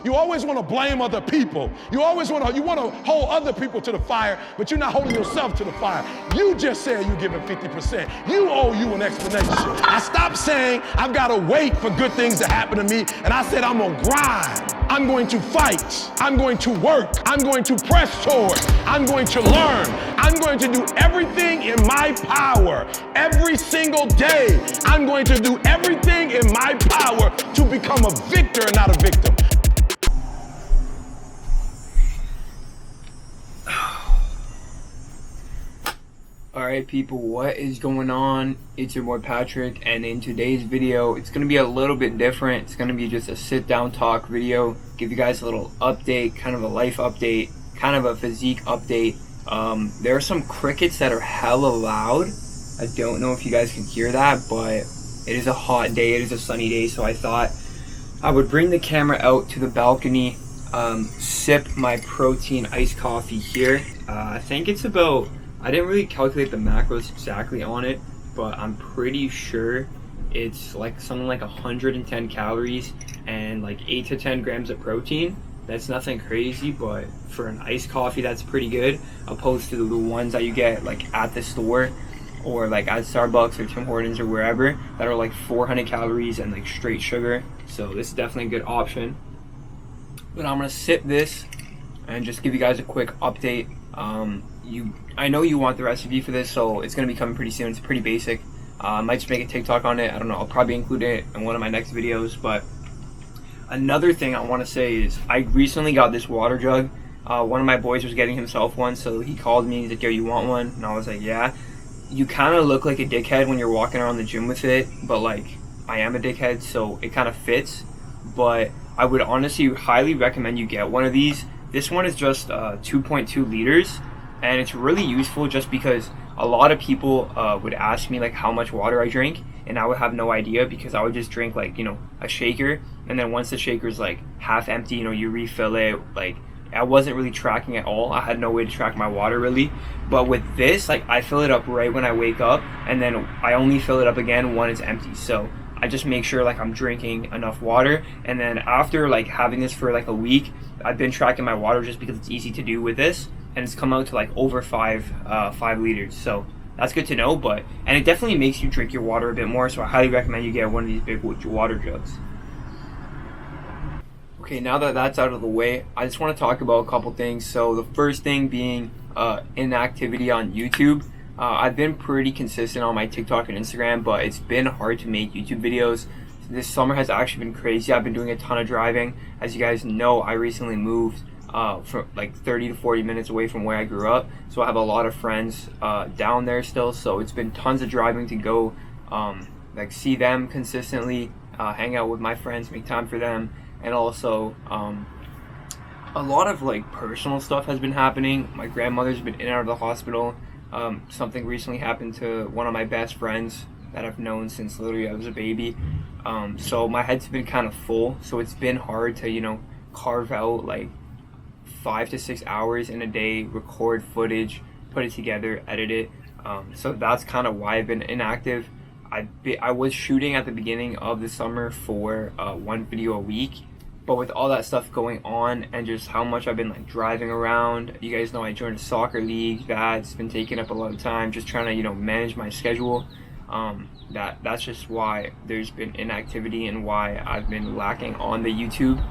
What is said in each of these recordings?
You always want to blame other people. You always want to hold other people to the fire, but you're not holding yourself to the fire. You just said you're giving 50%. You owe you an explanation. I stopped saying I've got to wait for good things to happen to me, and I said I'm going to grind. I'm going to fight. I'm going to work. I'm going to press toward. I'm going to learn. I'm going to do everything in my power every single day. I'm going to do everything in my power to become a victor and not a victim. Alright people, what is going on? It's your boy Patrick, and in today's video, it's going to be a little bit different. It's going to be just a sit down talk video, give you guys a little update, kind of a life update, kind of a physique update. There are some crickets that are hella loud. I don't know if you guys can hear that, but it is a hot day, it is a sunny day, so I thought I would bring the camera out to the balcony, sip my protein iced coffee here. I think it's about, I didn't really calculate the macros exactly on it, but I'm pretty sure it's like something like 110 calories and like 8 to 10 grams of protein. That's nothing crazy, but for an iced coffee, that's pretty good, opposed to the ones that you get like at the store or like at Starbucks or Tim Hortons or wherever that are like 400 calories and like straight sugar. So this is definitely a good option. But I'm gonna sip this and just give you guys a quick update. I know you want the recipe for this, so it's gonna be coming pretty soon. It's pretty basic. I might just make a TikTok on it. I don't know. I'll probably include it in one of my next videos. But another thing I want to say is I recently got this water jug. One of my boys was getting himself one, so he called me. He's like, "Yo, you want one?" And I was like, "Yeah." You kind of look like a dickhead when you're walking around the gym with it, but like I am a dickhead, so it kind of fits. But I would honestly highly recommend you get one of these. This one is just 2.2 liters. And it's really useful just because a lot of people would ask me like how much water I drink, and I would have no idea because I would just drink like, you know, a shaker, and then once the shaker's like half empty, you know, you refill it. Like I wasn't really tracking at all. I had no way to track my water really. But with this, like I fill it up right when I wake up, and then I only fill it up again when it's empty. So I just make sure like I'm drinking enough water, and then after like having this for like a week, I've been tracking my water just because it's easy to do with this. And it's come out to like over 5 liters, so that's good to know. And it definitely makes you drink your water a bit more, so I highly recommend you get one of these big water jugs. Okay, now that that's out of the way, I just want to talk about a couple things. So the first thing being inactivity on YouTube. I've been pretty consistent on my TikTok and Instagram, but it's been hard to make YouTube videos. This summer has actually been crazy. I've been doing a ton of driving. As you guys know, I recently moved from like 30 to 40 minutes away from where I grew up, so I have a lot of friends down there still, so it's been tons of driving to go like see them consistently, hang out with my friends, make time for them, and also a lot of like personal stuff has been happening. My grandmother's been in and out of the hospital. Something recently happened to one of my best friends that I've known since literally I was a baby, so my head's been kind of full, so it's been hard to, you know, carve out like 5 to 6 hours in a day, record footage, put it together, edit it. So that's kind of why I've been inactive. I was shooting at the beginning of the summer for one video a week, but with all that stuff going on and just how much I've been like driving around, you guys know I joined a soccer league. That's been taking up a lot of time, just trying to, you know, manage my schedule. That's just why there's been inactivity and why I've been lacking on the YouTube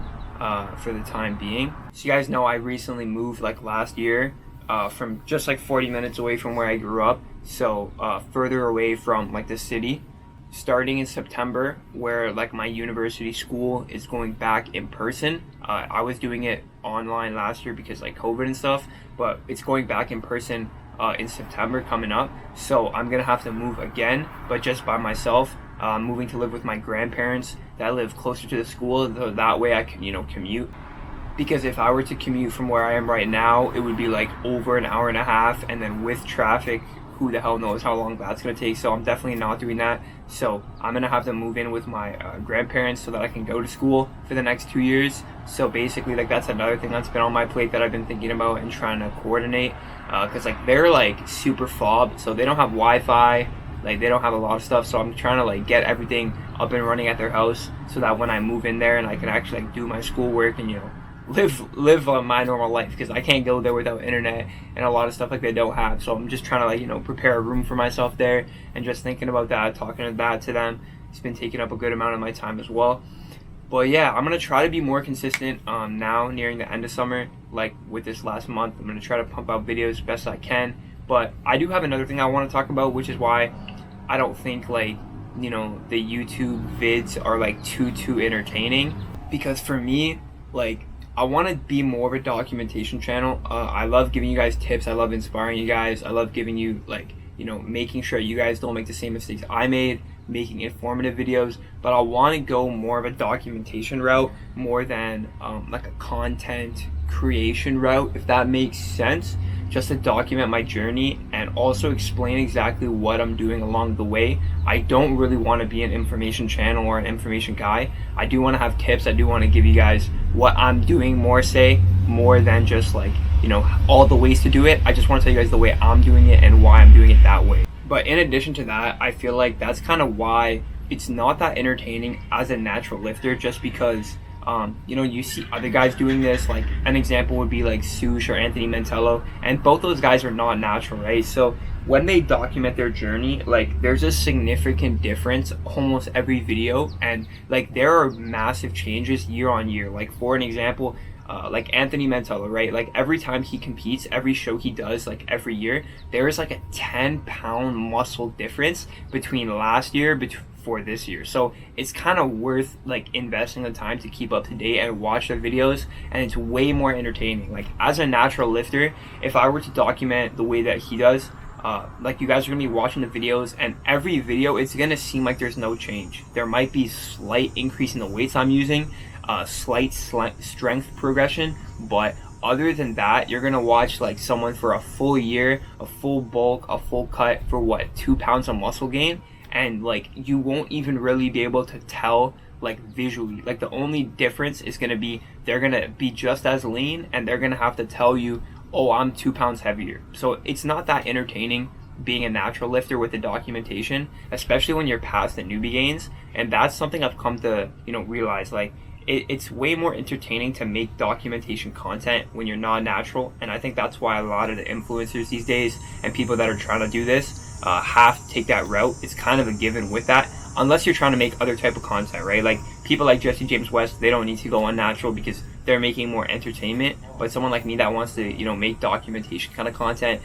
for the time being. So you guys know I recently moved like last year from just like 40 minutes away from where I grew up, so further away from like the city, starting in September, where like my university school is going back in person. I was doing it online last year because like COVID and stuff, but it's going back in person in September coming up, so I'm gonna have to move again, but just by myself. Moving to live with my grandparents that live closer to the school, so that way I can, you know, commute. Because if I were to commute from where I am right now, it would be like over an hour and a half, and then with traffic, who the hell knows how long that's gonna take. So I'm definitely not doing that. So I'm gonna have to move in with my grandparents so that I can go to school for the next 2 years. So basically, like that's another thing that's been on my plate that I've been thinking about and trying to coordinate, because like they're like super fob, so they don't have Wi-Fi. Like they don't have a lot of stuff, so I'm trying to like get everything up and running at their house so that when I move in there and I can actually like do my schoolwork and live my normal life, because I can't go there without internet and a lot of stuff like they don't have. So I'm just trying to like prepare a room for myself there, and just thinking about that, talking about that to them. It's been taking up a good amount of my time as well. But yeah, I'm gonna try to be more consistent now nearing the end of summer. Like with this last month, I'm gonna try to pump out videos as best I can. But I do have another thing I want to talk about, which is why I don't think like the YouTube vids are like too entertaining. Because for me, like, I want to be more of a documentation channel. I love giving you guys tips. I love inspiring you guys. I love giving you like making sure you guys don't make the same mistakes I made, making informative videos. But I want to go more of a documentation route more than like a content creation route, if that makes sense. Just to document my journey and also explain exactly what I'm doing along the way. I don't really want to be an information channel or an information guy. I do want to have tips. I do want to give you guys what I'm doing more than just like all the ways to do it. I just want to tell you guys the way I'm doing it and why I'm doing it that way. But in addition to that, I feel like that's kind of why it's not that entertaining as a natural lifter, just because you see other guys doing this. Like an example would be like Sush or Anthony Mantello, and both those guys are not natural, right? So when they document their journey, like there's a significant difference almost every video, and like there are massive changes year on year. Like for an example, like Anthony Mantello, right? Like every time he competes, every show he does, like every year, there is like a 10-pound muscle difference between last year for this year. So it's kind of worth like investing the time to keep up to date and watch their videos, and it's way more entertaining. Like as a natural lifter, if I were to document the way that he does, like you guys are gonna be watching the videos, and every video it's gonna seem like there's no change. There might be slight increase in the weights I'm using, slight strength progression, but other than that, you're gonna watch like someone for a full year, a full bulk, a full cut for what, 2 pounds of muscle gain, and like you won't even really be able to tell like visually. Like the only difference is gonna be they're gonna be just as lean, and they're gonna have to tell you, oh, I'm 2 pounds heavier. So it's not that entertaining being a natural lifter with the documentation, especially when you're past the newbie gains. And that's something I've come to realize. Like it's way more entertaining to make documentation content when you're not natural, and I think that's why a lot of the influencers these days and people that are trying to do this have to take that route. It's kind of a given with that, unless you're trying to make other type of content, right? Like people like Jesse James West, they don't need to go unnatural because they're making more entertainment. But someone like me that wants to make documentation kind of content,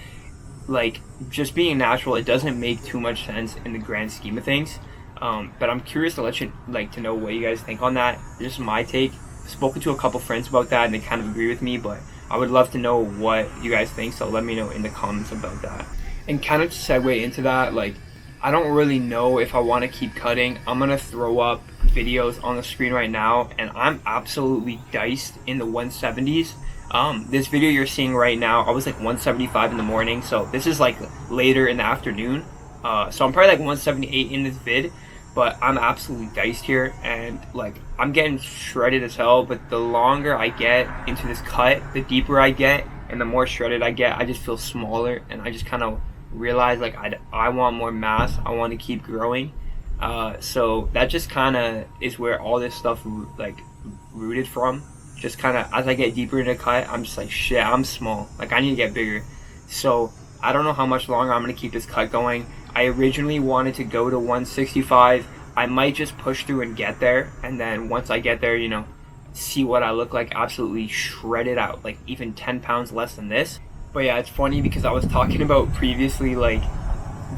like just being natural, it doesn't make too much sense in the grand scheme of things. But I'm curious to let you to know what you guys think on that. Just my take. I've spoken to a couple friends about that and they kind of agree with me, but I would love to know what you guys think, so let me know in the comments about that. And kind of to segue into that, like I don't really know if I want to keep cutting. I'm gonna throw up videos on the screen right now, and I'm absolutely diced in the 170s. This video you're seeing right now, I was like 175 in the morning, so this is like later in the afternoon. So I'm probably like 178 in this vid, but I'm absolutely diced here, and like I'm getting shredded as hell. But the longer I get into this cut, the deeper I get and the more shredded I get, I just feel smaller, and I just kind of realize like I want more mass. I want to keep growing. So that just kind of is where all this stuff like rooted from. Just kind of as I get deeper into the cut, I'm just like, shit, I'm small, like I need to get bigger. So I don't know how much longer I'm gonna keep this cut going. I originally wanted to go to 165. I might just push through and get there, and then once I get there, see what I look like, absolutely shredded out, like even 10 pounds less than this. But yeah, it's funny because I was talking about previously like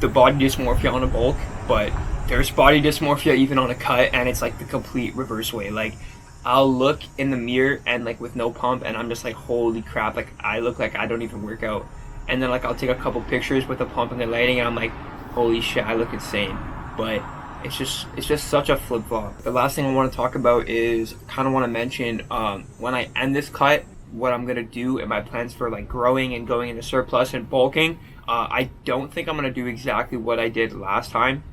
the body dysmorphia on a bulk, but there's body dysmorphia even on a cut, and it's like the complete reverse way. Like I'll look in the mirror and like with no pump, and I'm just like, holy crap, like I look like I don't even work out. And then like I'll take a couple pictures with the pump and the lighting, and I'm like, holy shit, I look insane. But it's just such a flip-flop. The last thing I want to talk about is kind of want to mention when I end this cut, what I'm gonna do and my plans for like growing and going into surplus and bulking. I don't think I'm gonna do exactly what I did last time.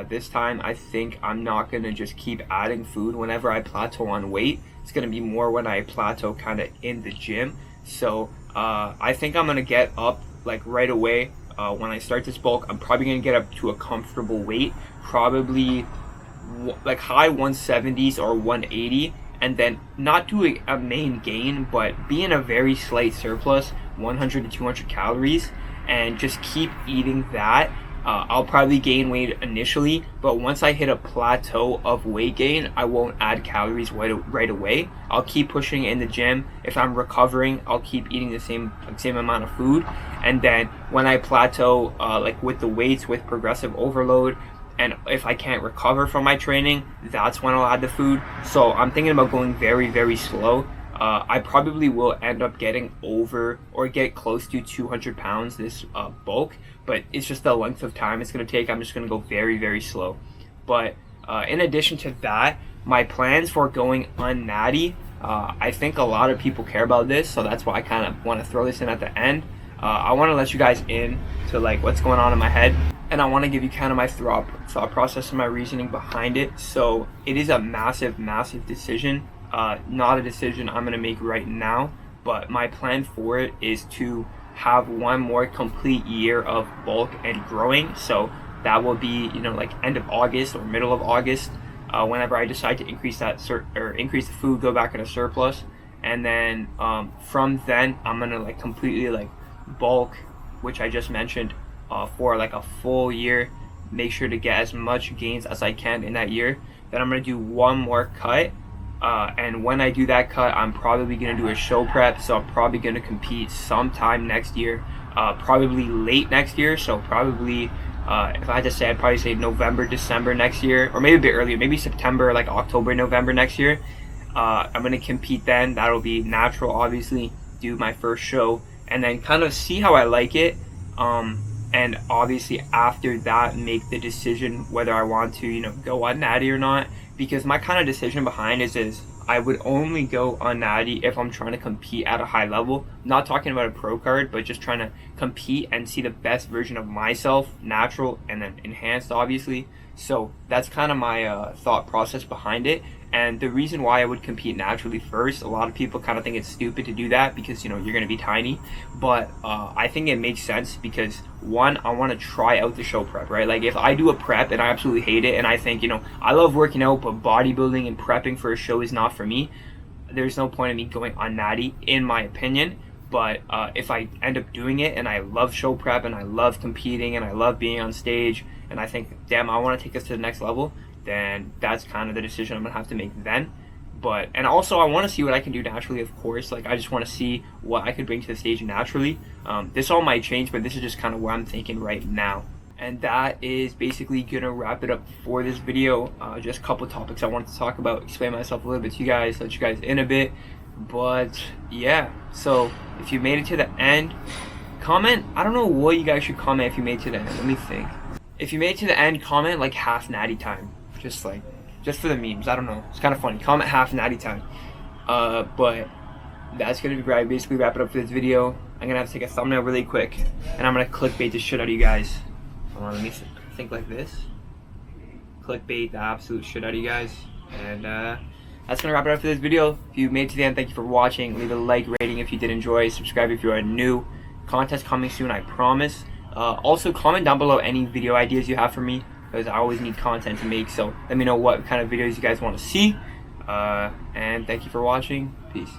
This time I think I'm not gonna just keep adding food whenever I plateau on weight. It's gonna be more when I plateau kind of in the gym. So I think I'm gonna get up like right away when I start this bulk, I'm probably gonna get up to a comfortable weight, probably like high 170s or 180, and then not do a main gain, but be in a very slight surplus, 100 to 200 calories, and just keep eating that. I'll probably gain weight initially, but once I hit a plateau of weight gain, I won't add calories right away. I'll keep pushing in the gym. If I'm recovering, I'll keep eating the same amount of food, and then when I plateau, like with the weights, with progressive overload, and if I can't recover from my training, that's when I'll add the food. So I'm thinking about going very slow. I probably will end up getting over or get close to 200 pounds this bulk, but it's just the length of time it's going to take. I'm just going to go very slow. But in addition to that, my plans for going unnatty, I think a lot of people care about this, so that's why I kind of want to throw this in at the end. I want to let you guys in to like what's going on in my head, and I want to give you kind of my thought process and my reasoning behind it. So it is a massive decision. Not a decision I'm going to make right now, but my plan for it is to have one more complete year of bulk and growing. So that will be, like end of August or middle of August, whenever I decide to increase that increase the food, go back in a surplus, and then from then I'm going to like completely like bulk, which I just mentioned, for like a full year. Make sure to get as much gains as I can in that year. Then I'm going to do one more cut. And when I do that cut, I'm probably going to do a show prep, so I'm probably going to compete sometime next year, probably late next year. So probably, if I had to say, I'd probably say November, December next year, or maybe a bit earlier, maybe September, like October, November next year. I'm going to compete then. That'll be natural, obviously, do my first show, and then kind of see how I like it. And obviously after that, make the decision whether I want to, go on natty or not. Because my kind of decision behind it is I would only go on natty if I'm trying to compete at a high level. Not talking about a pro card, but just trying to compete and see the best version of myself, natural and then enhanced, obviously. So that's kind of my thought process behind it. And the reason why I would compete naturally first, a lot of people kind of think it's stupid to do that because, you're going to be tiny. But I think it makes sense because, one, I want to try out the show prep, right? Like if I do a prep and I absolutely hate it and I think, I love working out, but bodybuilding and prepping for a show is not for me, there's no point in me going on natty, in my opinion. But if I end up doing it and I love show prep and I love competing and I love being on stage and I think, damn, I want to take this to the next level, then that's kind of the decision I'm gonna have to make then. And also I want to see what I can do naturally, of course. Like I just want to see what I could bring to the stage naturally. This all might change, but this is just kind of what I'm thinking right now. And that is basically gonna wrap it up for this video. Just a couple topics I wanted to talk about, explain myself a little bit to you guys, let you guys in a bit. But yeah, so if you made it to the end, comment. I don't know what you guys should comment if you made it to the end. Let me think. If you made it to the end, comment like half natty time. Just for the memes. I don't know. It's kind of funny. Comment half natty time. But that's going to be basically wrap it up for this video. I'm going to have to take a thumbnail really quick. And I'm going to clickbait the shit out of you guys. Hold on, let me think like this. Clickbait the absolute shit out of you guys. And that's going to wrap it up for this video. If you made it to the end, thank you for watching. Leave a like, rating if you did enjoy. Subscribe if you are new. Contest coming soon, I promise. Also, comment down below any video ideas you have for me, because I always need content to make, so let me know what kind of videos you guys want to see. And thank you for watching. Peace.